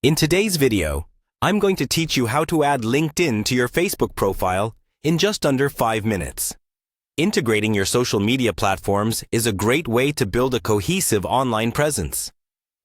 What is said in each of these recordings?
In today's video, I'm going to teach you how to add LinkedIn to your Facebook profile in just under 5 minutes. Integrating your social media platforms is a great way to build a cohesive online presence.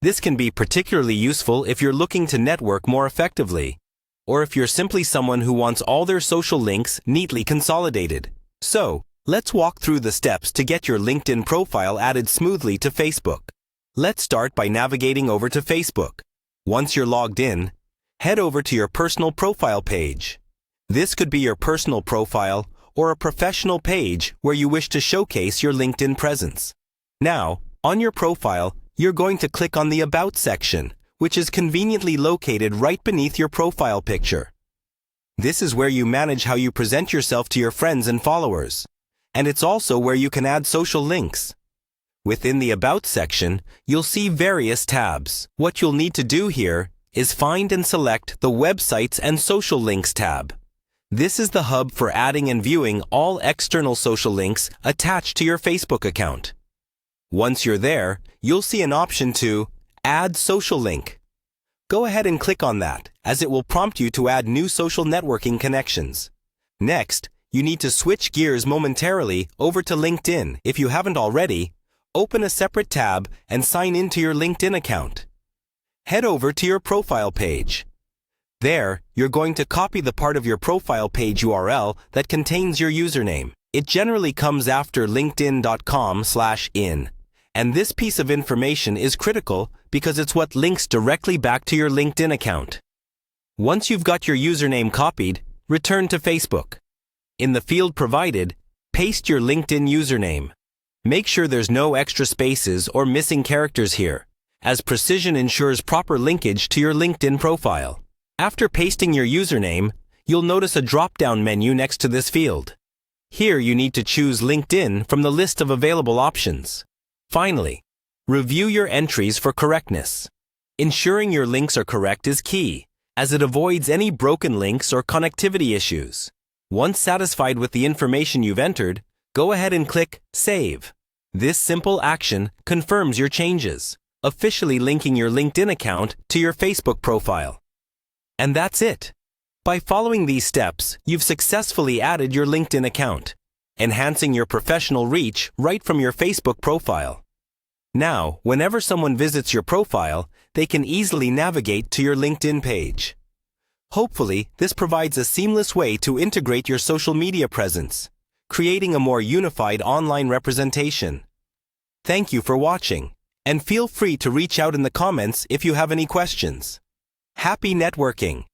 This can be particularly useful if you're looking to network more effectively, or if you're simply someone who wants all their social links neatly consolidated. So, let's walk through the steps to get your LinkedIn profile added smoothly to Facebook. Let's start by navigating over to Facebook. Once you're logged in, head over to your personal profile page. This could be your personal profile or a professional page where you wish to showcase your LinkedIn presence. Now, on your profile, you're going to click on the About section, which is conveniently located right beneath your profile picture. This is where you manage how you present yourself to your friends and followers, and it's also where you can add social links. Within the About section, you'll see various tabs. What you'll need to do here is find and select the Websites and Social Links tab. This is the hub for adding and viewing all external social links attached to your Facebook account. Once you're there, you'll see an option to Add Social Link. Go ahead and click on that, as it will prompt you to add new social networking connections. Next, you need to switch gears momentarily over to LinkedIn. If you haven't already, open a separate tab and sign into your LinkedIn account. Head over to your profile page. There, you're going to copy the part of your profile page URL that contains your username. It generally comes after linkedin.com/in. And this piece of information is critical because it's what links directly back to your LinkedIn account. Once you've got your username copied, return to Facebook. In the field provided, paste your LinkedIn username. Make sure there's no extra spaces or missing characters here, as precision ensures proper linkage to your LinkedIn profile. After pasting your username, you'll notice a drop-down menu next to this field. Here you need to choose LinkedIn from the list of available options. Finally, review your entries for correctness. Ensuring your links are correct is key, as it avoids any broken links or connectivity issues. Once satisfied with the information you've entered, go ahead and click Save. This simple action confirms your changes, officially linking your LinkedIn account to your Facebook profile. And that's it. By following these steps, you've successfully added your LinkedIn account, enhancing your professional reach right from your Facebook profile. Now, whenever someone visits your profile, they can easily navigate to your LinkedIn page. Hopefully, this provides a seamless way to integrate your social media presence, creating a more unified online representation. Thank you for watching, and feel free to reach out in the comments if you have any questions. Happy networking!